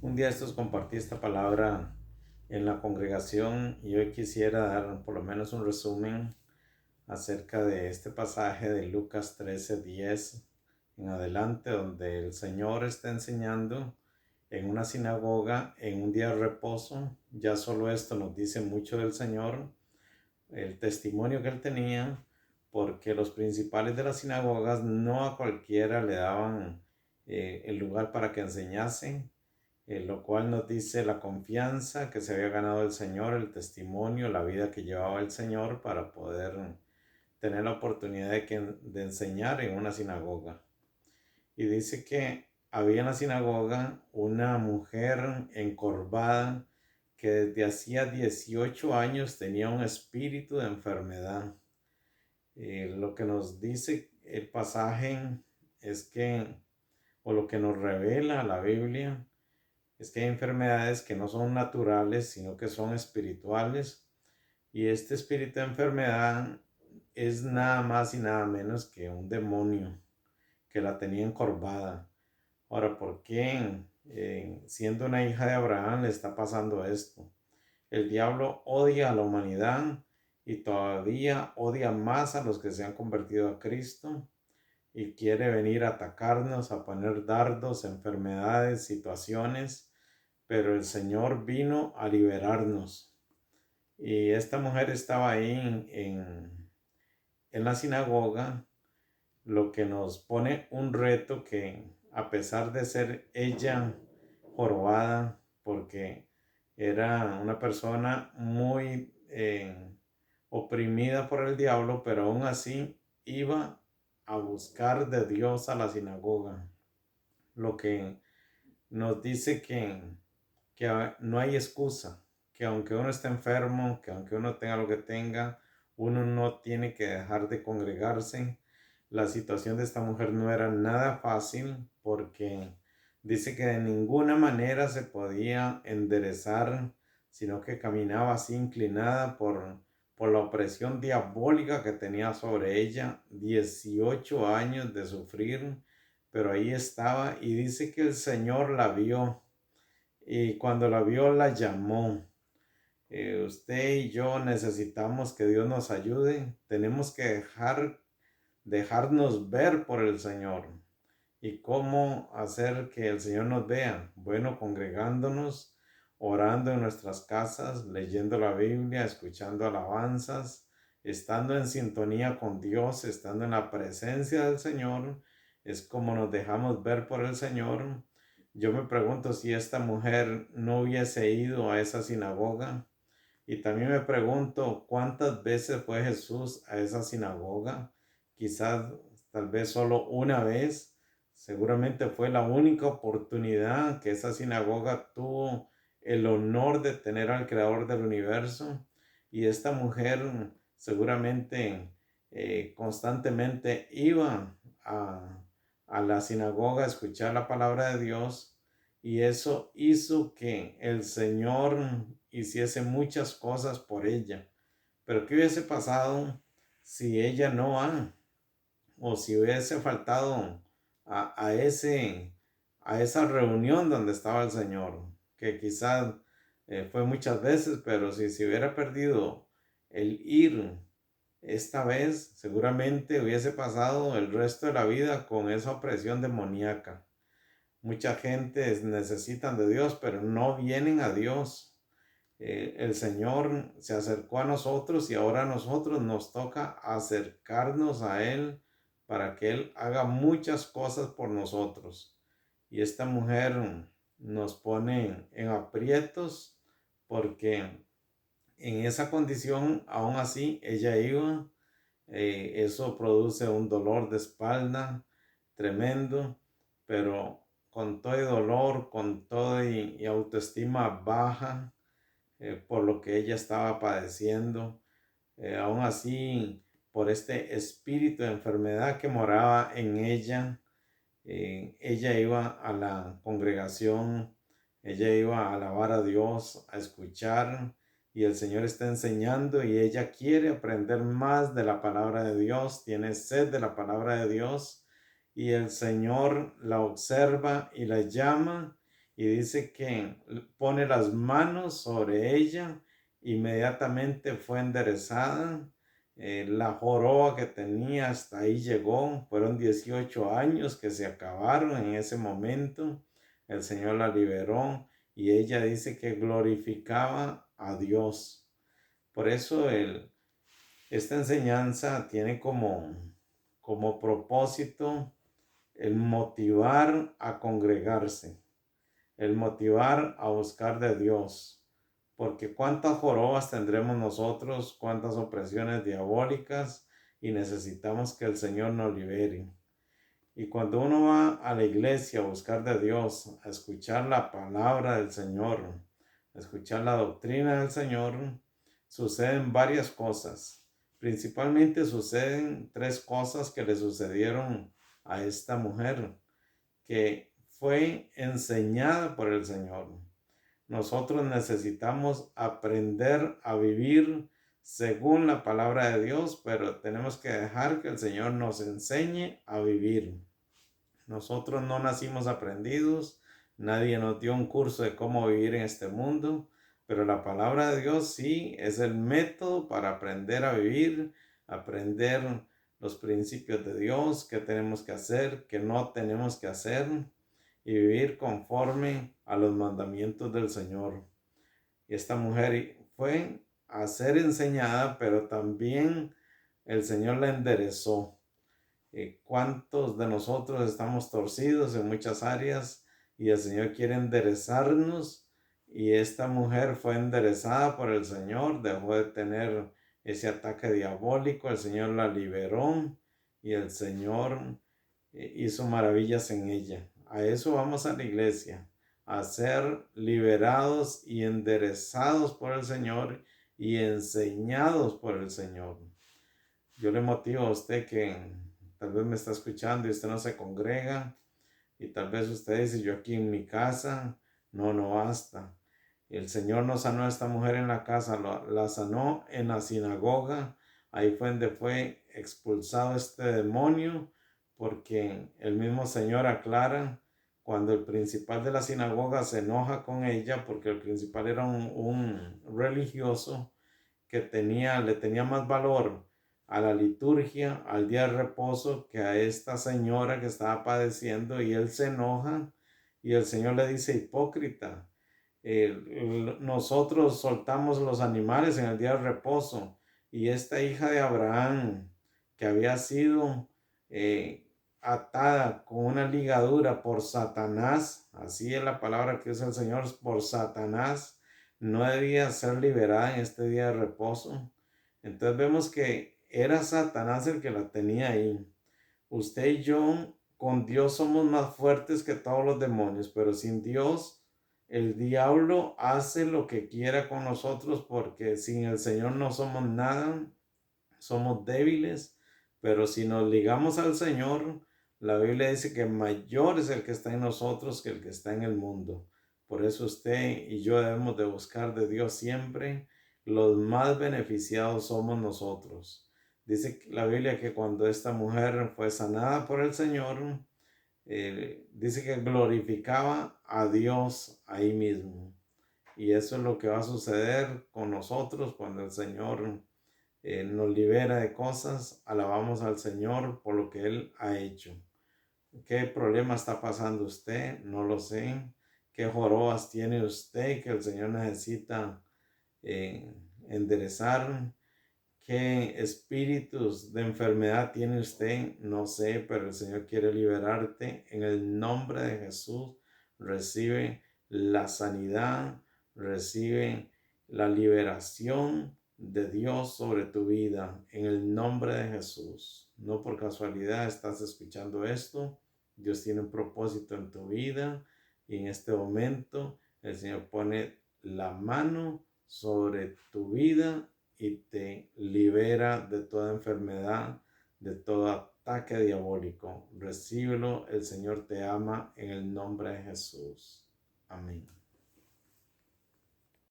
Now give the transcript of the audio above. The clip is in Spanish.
Un día estos compartí esta palabra en la congregación y hoy quisiera dar por lo menos un resumen acerca de este pasaje de Lucas 13:10 en adelante, donde el Señor está enseñando en una sinagoga en un día de reposo. Ya solo esto nos dice mucho del Señor, el testimonio que él tenía, porque los principales de las sinagogas no a cualquiera le daban el lugar para que enseñase, lo cual nos dice la confianza que se había ganado el Señor, el testimonio, la vida que llevaba el Señor para poder tener la oportunidad de enseñar en una sinagoga. Y dice que había en la sinagoga una mujer encorvada que desde hacía 18 años tenía un espíritu de enfermedad. Lo que nos dice el pasaje es que, o lo que nos revela la Biblia, es que hay enfermedades que no son naturales, sino que son espirituales. Y este espíritu de enfermedad es nada más y nada menos que un demonio que la tenía encorvada. Ahora, ¿por qué siendo una hija de Abraham le está pasando esto? El diablo odia a la humanidad y todavía odia más a los que se han convertido a Cristo y quiere venir a atacarnos, a poner dardos, enfermedades, situaciones, pero el Señor vino a liberarnos. Y esta mujer estaba ahí en la sinagoga, lo que nos pone un reto que a pesar de ser ella jorobada, porque era una persona muy oprimida por el diablo, pero aún así iba a buscar de Dios a la sinagoga, lo que nos dice que no hay excusa, que aunque uno esté enfermo, que aunque uno tenga lo que tenga, uno no tiene que dejar de congregarse. La situación de esta mujer no era nada fácil porque dice que de ninguna manera se podía enderezar, sino que caminaba así inclinada por la opresión diabólica que tenía sobre ella, 18 años de sufrir, pero ahí estaba y dice que el Señor la vio y cuando la vio la llamó. Usted y yo necesitamos que Dios nos ayude. Tenemos que dejarnos ver por el Señor. ¿Y cómo hacer que el Señor nos vea? Bueno, congregándonos, orando en nuestras casas, leyendo la Biblia, escuchando alabanzas, estando en sintonía con Dios, estando en la presencia del Señor, es como nos dejamos ver por el Señor. Yo me pregunto si esta mujer no hubiese ido a esa sinagoga. Y también me pregunto cuántas veces fue Jesús a esa sinagoga. Quizás tal vez solo una vez. Seguramente fue la única oportunidad que esa sinagoga tuvo el honor de tener al creador del universo. Y esta mujer seguramente constantemente iba a la sinagoga a escuchar la palabra de Dios, y eso hizo que el Señor hiciese muchas cosas por ella. Pero ¿qué hubiese pasado si ella no va? O si hubiese faltado a esa reunión donde estaba el Señor, que quizás fue muchas veces, pero si se hubiera perdido el ir esta vez, seguramente hubiese pasado el resto de la vida con esa opresión demoníaca. Mucha gente necesitan de Dios, pero no vienen a Dios. El Señor se acercó a nosotros y ahora a nosotros nos toca acercarnos a Él para que Él haga muchas cosas por nosotros. Y esta mujer nos pone en aprietos porque en esa condición, aún así, ella iba. Eso produce un dolor de espalda tremendo, pero con todo el dolor, con todo y autoestima baja, por lo que ella estaba padeciendo, aún así, por este espíritu de enfermedad que moraba en ella, ella iba a la congregación, ella iba a alabar a Dios, a escuchar, y el Señor está enseñando y ella quiere aprender más de la palabra de Dios, tiene sed de la palabra de Dios, y el Señor la observa y la llama y dice que pone las manos sobre ella, inmediatamente fue enderezada. La joroba que tenía hasta ahí llegó, fueron 18 años que se acabaron en ese momento. El Señor la liberó y ella dice que glorificaba a Dios. Por eso esta enseñanza tiene como propósito el motivar a congregarse, el motivar a buscar de Dios. Porque cuántas jorobas tendremos nosotros, cuántas opresiones diabólicas, y necesitamos que el Señor nos libere. Y cuando uno va a la iglesia a buscar de Dios, a escuchar la palabra del Señor, a escuchar la doctrina del Señor, suceden varias cosas. Principalmente suceden 3 cosas que le sucedieron a esta mujer, que fue enseñada por el Señor. Nosotros necesitamos aprender a vivir según la palabra de Dios, pero tenemos que dejar que el Señor nos enseñe a vivir. Nosotros no nacimos aprendidos, nadie nos dio un curso de cómo vivir en este mundo, pero la palabra de Dios sí es el método para aprender a vivir, aprender los principios de Dios, qué tenemos que hacer, qué no tenemos que hacer, y vivir conforme a los mandamientos del Señor. Y esta mujer fue a ser enseñada, pero también el Señor la enderezó. ¿Cuántos de nosotros estamos torcidos en muchas áreas y el Señor quiere enderezarnos? Y esta mujer fue enderezada por el Señor, dejó de tener ese ataque diabólico, el Señor la liberó y el Señor hizo maravillas en ella. A eso vamos a la iglesia, a ser liberados y enderezados por el Señor y enseñados por el Señor. Yo le motivo a usted que tal vez me está escuchando y usted no se congrega, y tal vez usted dice: yo aquí en mi casa, no basta. Y el Señor no sanó a esta mujer en la casa, la sanó en la sinagoga. Ahí fue donde fue expulsado este demonio, porque el mismo Señor aclara cuando el principal de la sinagoga se enoja con ella, porque el principal era un religioso que le tenía más valor a la liturgia, al día de reposo, que a esta señora que estaba padeciendo, y él se enoja y el Señor le dice: hipócrita, nosotros soltamos los animales en el día de reposo, y esta hija de Abraham, que había sido atada con una ligadura por Satanás, así es la palabra que usa el Señor, por Satanás, no debía ser liberada en este día de reposo. Entonces vemos que era Satanás el que la tenía ahí. Usted y yo con Dios somos más fuertes que todos los demonios, pero sin Dios el diablo hace lo que quiera con nosotros, porque sin el Señor no somos nada, somos débiles, pero si nos ligamos al Señor, la Biblia dice que mayor es el que está en nosotros que el que está en el mundo. Por eso usted y yo debemos de buscar de Dios siempre. Los más beneficiados somos nosotros. Dice la Biblia que cuando esta mujer fue sanada por el Señor, dice que glorificaba a Dios ahí mismo. Y eso es lo que va a suceder con nosotros cuando el Señor nos libera de cosas. Alabamos al Señor por lo que Él ha hecho. ¿Qué problema está pasando usted? No lo sé. ¿Qué jorobas tiene usted que el Señor necesita enderezar? ¿Qué espíritus de enfermedad tiene usted? No sé, pero el Señor quiere liberarte. En el nombre de Jesús, recibe la sanidad, recibe la liberación de Dios sobre tu vida. En el nombre de Jesús. No por casualidad estás escuchando esto. Dios tiene un propósito en tu vida, y en este momento el Señor pone la mano sobre tu vida y te libera de toda enfermedad, de todo ataque diabólico. Recíbelo, el Señor te ama en el nombre de Jesús. Amén.